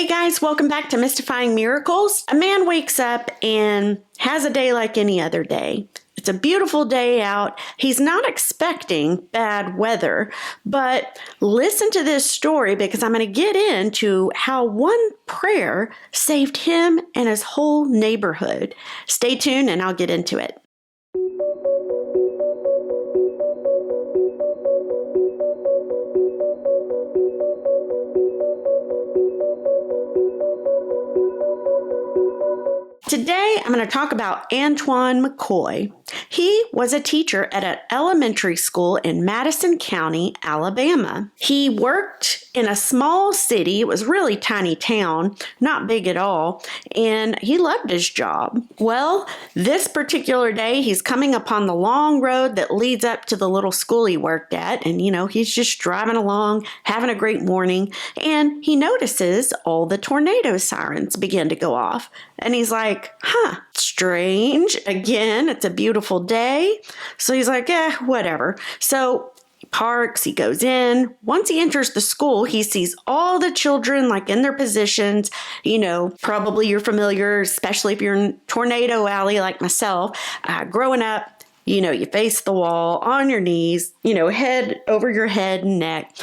Hey guys, welcome back to Mystifying Miracles. A man wakes up and has a day like any other day. It's a beautiful day out. He's not expecting bad weather, but listen to this story because I'm going to get into how one prayer saved him and his whole neighborhood. Stay tuned and I'll get into it. Today, I'm going to talk about Antoine McCoy. He was a teacher at an elementary school in Madison County, Alabama. He worked in a small city. It was a really tiny town, not big at all, and he loved his job. Well, this particular day, he's coming upon the long road that leads up to the little school he worked at, and he's just driving along, having a great morning, and he notices all the tornado sirens begin to go off. And he's like, strange. Again, it's a beautiful day. So he's like, whatever. So he parks, he goes in. Once he enters the school, he sees all the children like in their positions. Probably you're familiar, especially if you're in Tornado Alley like myself. Growing up, you face the wall on your knees, head over your head and neck.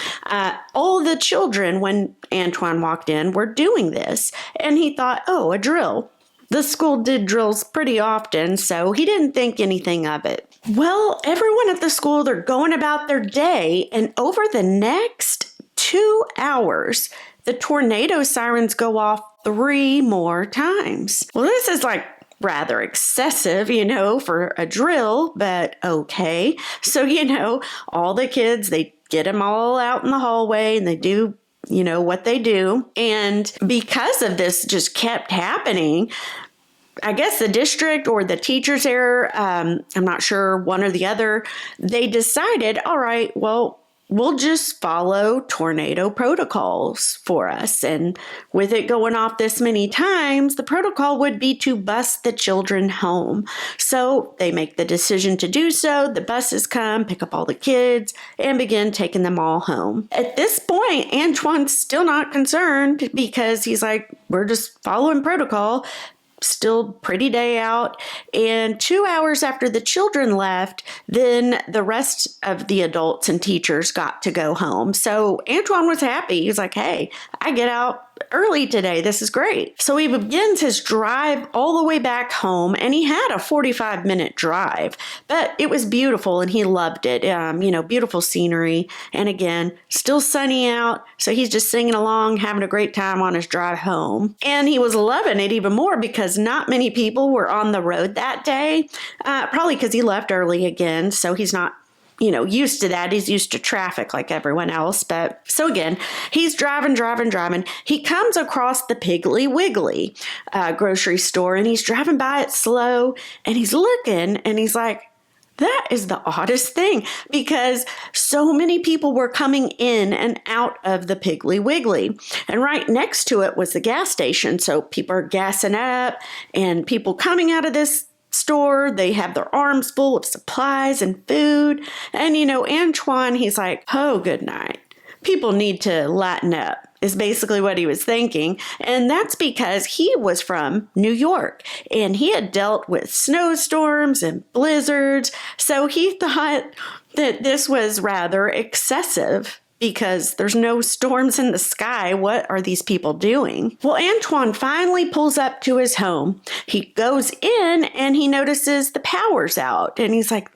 All the children, when Antoine walked in, were doing this. And he thought, a drill. The school did drills pretty often, so he didn't think anything of it. Well, everyone at the school, they're going about their day. And over the next 2 hours, the tornado sirens go off 3 more times. Well, this is rather excessive, for a drill, but okay. So, all the kids, they get them all out in the hallway and they do, what they do. And because of this just kept happening, I guess the district or the teachers there, I'm not sure, one or the other, they decided, all right, well, we'll just follow tornado protocols for us. And with it going off this many times, the protocol would be to bus the children home. So they make the decision to do so. The buses come, pick up all the kids, and begin taking them all home. At this point, Antoine's still not concerned because he's like, we're just following protocol. Still pretty day out. And 2 hours after the children left, then the rest of the adults and teachers got to go home. So Antoine was happy. He's like, hey, I get out early today. This is great. So he begins his drive all the way back home, and he had a 45-minute drive, but it was beautiful and he loved it. Beautiful scenery. And again, still sunny out. So he's just singing along, having a great time on his drive home. And he was loving it even more because not many people were on the road that day, probably because he left early again. So he's not used to that. He's used to traffic like everyone else. But so again, he's driving. He comes across the Piggly Wiggly grocery store and he's driving by it slow and he's looking and he's like, that is the oddest thing because so many people were coming in and out of the Piggly Wiggly. And right next to it was the gas station. So people are gassing up and people coming out of this store, they have their arms full of supplies and food. And, Antoine, he's like, oh, good night. People need to lighten up, is basically what he was thinking. And that's because he was from New York and he had dealt with snowstorms and blizzards. So he thought that this was rather excessive because there's no storms in the sky. What are these people doing? Well, Antoine finally pulls up to his home. He goes in and he notices the power's out. And he's like,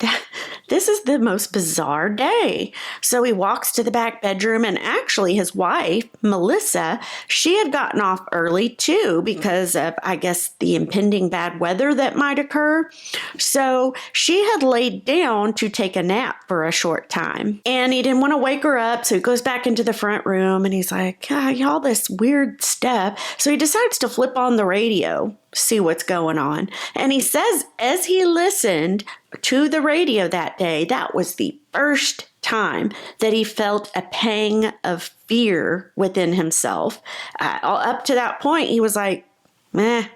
this is the most bizarre day. So he walks to the back bedroom and actually his wife, Melissa, she had gotten off early too because of, I guess, the impending bad weather that might occur. So she had laid down to take a nap for a short time. And he didn't want to wake her up, so he goes back into the front room and he's like, all this weird stuff. So he decides to flip on the radio, see what's going on. And he says, as he listened to the radio that day, that was the first time that he felt a pang of fear within himself. Up to that point, he was like,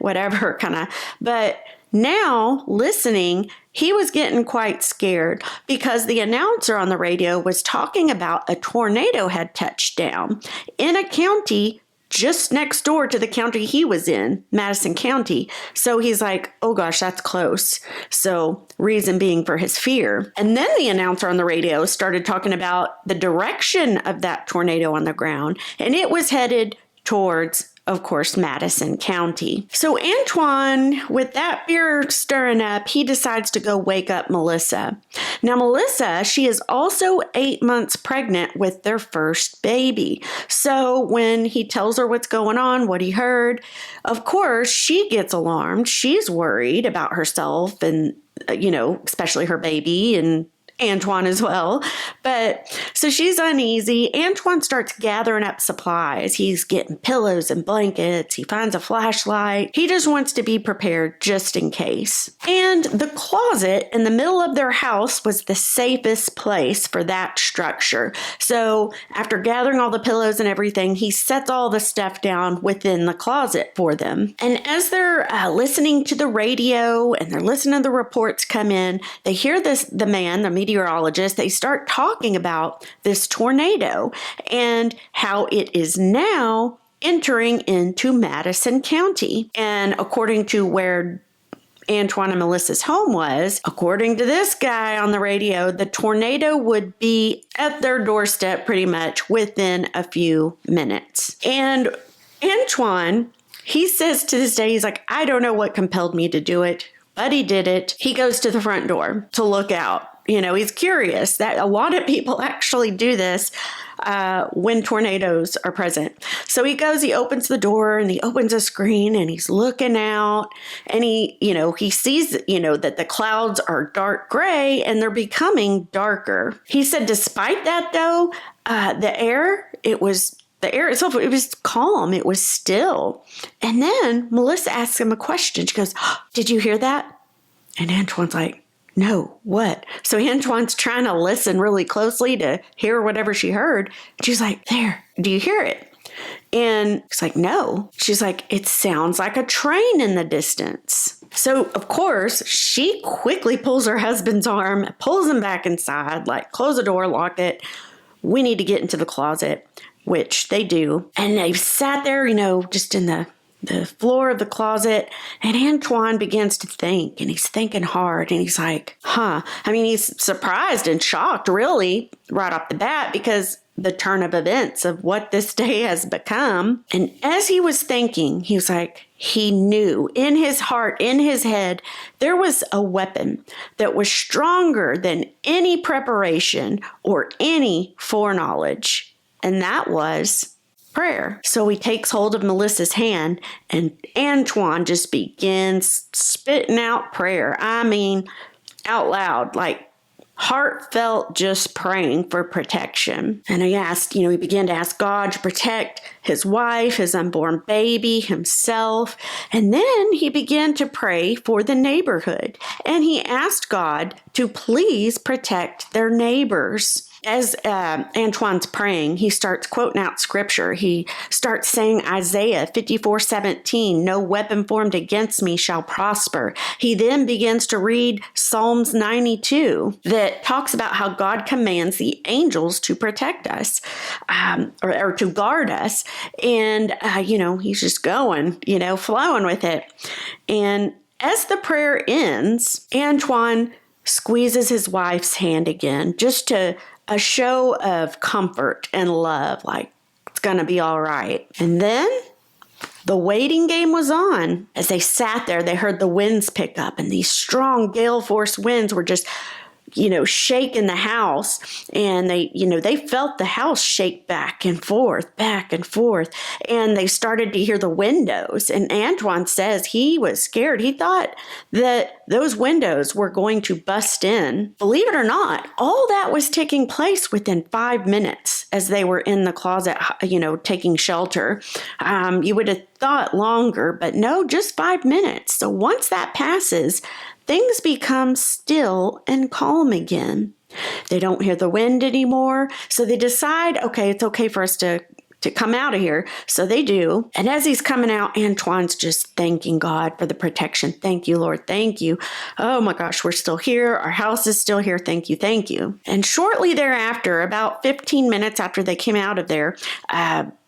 whatever, kind of. But now, listening, he was getting quite scared because the announcer on the radio was talking about a tornado had touched down in a county just next door to the county he was in, Madison County. So he's like, oh gosh, that's close. So reason being for his fear. And then the announcer on the radio started talking about the direction of that tornado on the ground, and it was headed towards, of course, Madison County. So Antoine, with that fear stirring up, he decides to go wake up Melissa. Now, Melissa, she is also 8 months pregnant with their first baby. So when he tells her what's going on, what he heard, of course, she gets alarmed. She's worried about herself and, especially her baby and Antoine as well. But so she's uneasy. Antoine starts gathering up supplies. He's getting pillows and blankets. He finds a flashlight. He just wants to be prepared just in case. And the closet in the middle of their house was the safest place for that structure. So after gathering all the pillows and everything, he sets all the stuff down within the closet for them. And as they're listening to the radio and they're listening to the reports come in, they hear the meteorologist, they start talking about this tornado and how it is now entering into Madison County. And according to where Antoine and Melissa's home was, according to this guy on the radio, the tornado would be at their doorstep pretty much within a few minutes. And Antoine, he says to this day, he's like, I don't know what compelled me to do it, but he did it. He goes to the front door to look out. He's curious that a lot of people actually do this when tornadoes are present. So he goes, he opens the door and he opens a screen and he's looking out and he sees, that the clouds are dark gray and they're becoming darker. He said, despite that though, the air itself, it was calm. It was still. And then Melissa asks him a question. She goes, did you hear that? And Antoine's like, no, what? So Antoine's trying to listen really closely to hear whatever she heard. She's like, there, do you hear it? And he's like, no. She's like, it sounds like a train in the distance. So, of course, she quickly pulls her husband's arm, pulls him back inside, like, close the door, lock it. We need to get into the closet, which they do. And they've sat there, just in the floor of the closet, and Antoine begins to think, and he's thinking hard, and he's like, he's surprised and shocked, really, right off the bat, because the turn of events of what this day has become. And as he was thinking, he was like, he knew in his heart, in his head, there was a weapon that was stronger than any preparation or any foreknowledge, and that was prayer. So he takes hold of Melissa's hand and Antoine just begins spitting out prayer. I mean, out loud, like heartfelt, just praying for protection. And he began to ask God to protect his wife, his unborn baby, himself. And then he began to pray for the neighborhood. And he asked God to please protect their neighbors. As Antoine's praying, he starts quoting out scripture. He starts saying Isaiah 54:17, no weapon formed against me shall prosper. He then begins to read Psalms 92 that talks about how God commands the angels to protect us or to guard us. And, he's just going, flowing with it. And as the prayer ends, Antoine squeezes his wife's hand again, just to a show of comfort and love, like it's going to be all right. And then the waiting game was on. As they sat there, they heard the winds pick up, and these strong gale force winds were just shaking the house, and they felt the house shake back and forth, and they started to hear the windows. And Antoine says he was scared. He thought that those windows were going to bust in. Believe it or not, all that was taking place within 5 minutes as they were in the closet, taking shelter. You would have thought longer, but no, just 5 minutes. So once that passes, things become still and calm again. They don't hear the wind anymore, so they decide, okay, it's okay for us to to come out of here. So they do. And as he's coming out, Antoine's just thanking God for the protection. Thank you, Lord. Thank you. Oh my gosh, we're still here. Our house is still here. Thank you. Thank you. And shortly thereafter, about 15 minutes after they came out of there,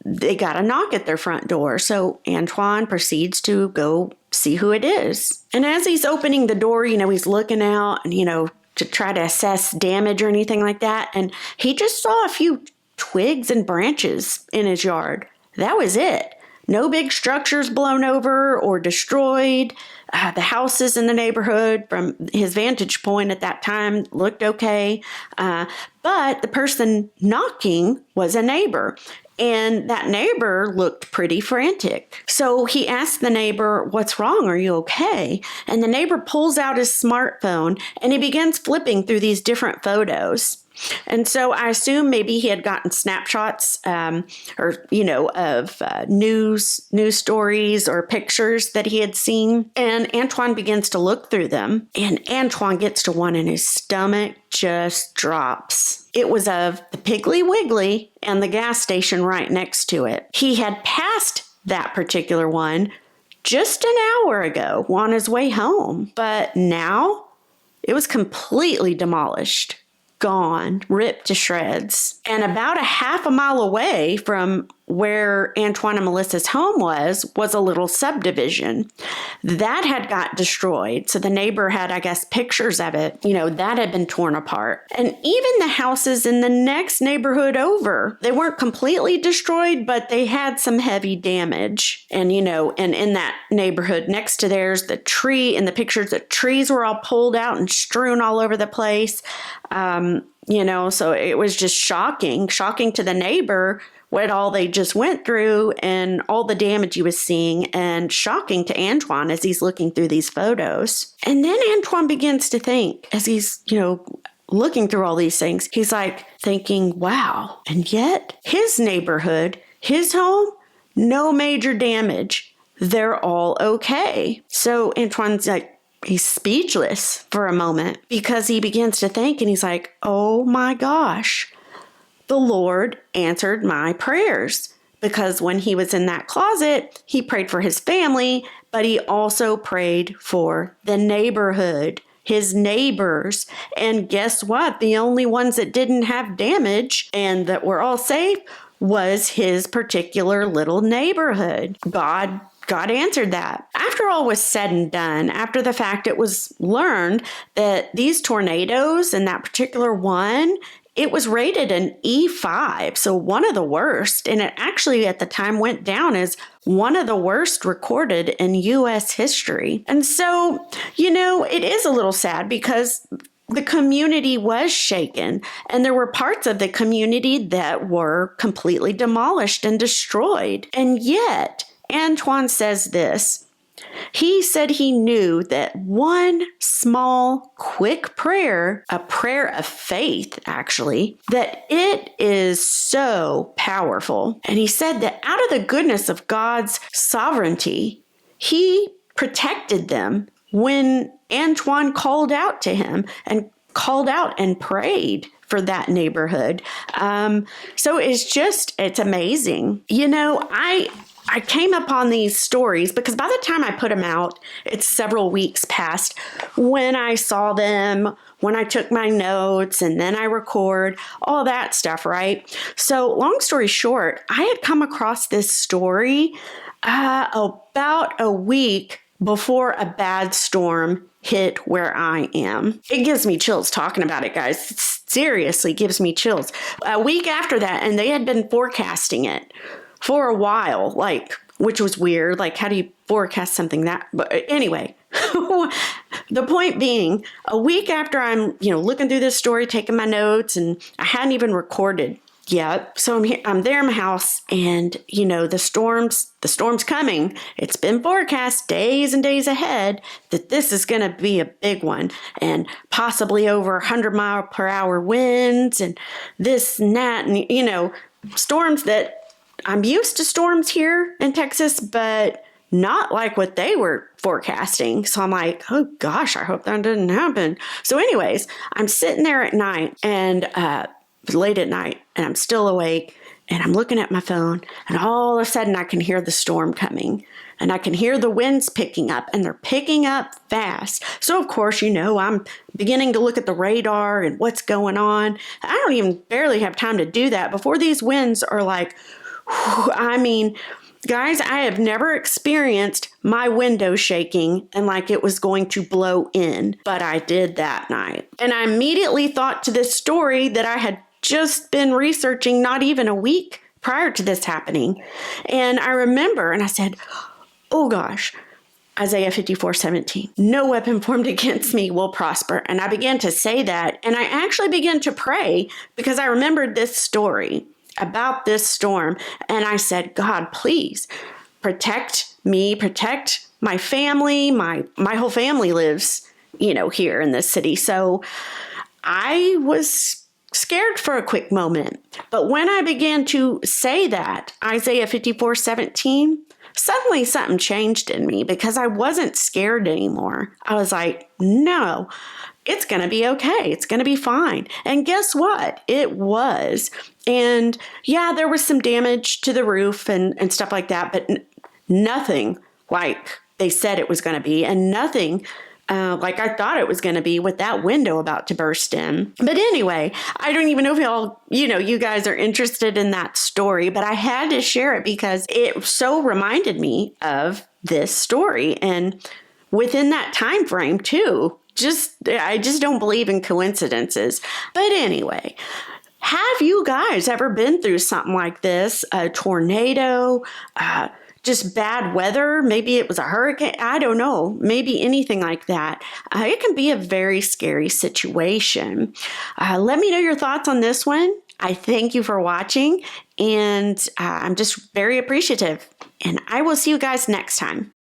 they got a knock at their front door. So Antoine proceeds to go see who it is. And as he's opening the door, he's looking out and, to try to assess damage or anything like that. And he just saw a few twigs and branches in his yard. That was it. No big structures blown over or destroyed. The houses in the neighborhood, from his vantage point at that time, looked okay. But the person knocking was a neighbor. And that neighbor looked pretty frantic. So he asked the neighbor, "What's wrong? Are you okay?" And the neighbor pulls out his smartphone and he begins flipping through these different photos. And so I assume maybe he had gotten snapshots of news stories or pictures that he had seen. And Antoine begins to look through them. And Antoine gets to one and his stomach just drops. It was of the Piggly Wiggly and the gas station right next to it. He had passed that particular one just an hour ago on his way home. But now it was completely demolished. Gone, ripped to shreds. And about a half a mile away from where Antoine and Melissa's home was a little subdivision. That had got destroyed. So the neighbor had, I guess, pictures of it. That had been torn apart. And even the houses in the next neighborhood over, they weren't completely destroyed, but they had some heavy damage. And, and in that neighborhood next to theirs, the tree, in the pictures, the trees were all pulled out and strewn all over the place. So it was just shocking to the neighbor what all they just went through and all the damage he was seeing, and shocking to Antoine as he's looking through these photos. And then Antoine begins to think, as he's, looking through all these things, he's like thinking, wow. And yet his neighborhood, his home, no major damage. They're all okay. So Antoine's like, he's speechless for a moment because he begins to think and he's like, oh my gosh, the Lord answered my prayers. Because when he was in that closet, he prayed for his family, but he also prayed for the neighborhood, his neighbors. And guess what? The only ones that didn't have damage and that were all safe was his particular little neighborhood. God answered that. After all was said and done, after the fact, it was learned that these tornadoes and that particular one, it was rated an E5, so one of the worst. And it actually at the time went down as one of the worst recorded in U.S. history. And so, it is a little sad because the community was shaken, and there were parts of the community that were completely demolished and destroyed. And yet, Antoine says this. He said he knew that one small, quick prayer, a prayer of faith, actually, that it is so powerful. And he said that out of the goodness of God's sovereignty, he protected them when Antoine called out to him and called out and prayed for that neighborhood. So it's amazing. I came upon these stories because by the time I put them out, it's several weeks past when I saw them, when I took my notes, and then I record, all that stuff, right? So long story short, I had come across this story about a week before a bad storm hit where I am. It gives me chills talking about it, guys. It seriously gives me chills. A week after that, and they had been forecasting it for a while, which was weird. How do you forecast something that? But anyway, the point being, a week after I'm, looking through this story, taking my notes, and I hadn't even recorded yet. So I'm here, I'm there in my house, and the storm's coming. It's been forecast days and days ahead that this is going to be a big one, and possibly over 100 mile per hour winds, and this and that, and storms that. I'm used to storms here in Texas, but not like what they were forecasting. So I'm like, oh gosh, I hope that didn't happen. So anyways, I'm sitting there at night and late at night, and I'm still awake, And I'm looking at my phone, and all of a sudden I can hear the storm coming. And I can hear the winds picking up, and they're picking up fast. So, of course, I'm beginning to look at the radar and what's going on. I don't even barely have time to do that before these winds are like, whew. Guys, I have never experienced my window shaking and like it was going to blow in, but I did that night. And I immediately thought to this story that I had just been researching not even a week prior to this happening. And I remember, and I said, oh gosh, Isaiah 54:17, no weapon formed against me will prosper. And I began to say that, and I actually began to pray because I remembered this story about this storm. And I said, God, please protect me, protect my family. My whole family lives, here in this city. So I was scared for a quick moment. But when I began to say that, Isaiah 54:17, suddenly something changed in me because I wasn't scared anymore. I was like, no, it's going to be okay. It's going to be fine. And guess what? It was. And yeah, there was some damage to the roof and stuff like that, but nothing like they said it was going to be, and nothing like I thought it was going to be with that window about to burst in. But anyway, I don't even know if y'all, you guys are interested in that story, but I had to share it because it so reminded me of this story. And within that time frame too, I just don't believe in coincidences. But anyway, have you guys ever been through something like this? A tornado, just bad weather? Maybe it was a hurricane. I don't know. Maybe anything like that. It can be a very scary situation. Let me know your thoughts on this one. I thank you for watching, and I'm just very appreciative. And I will see you guys next time.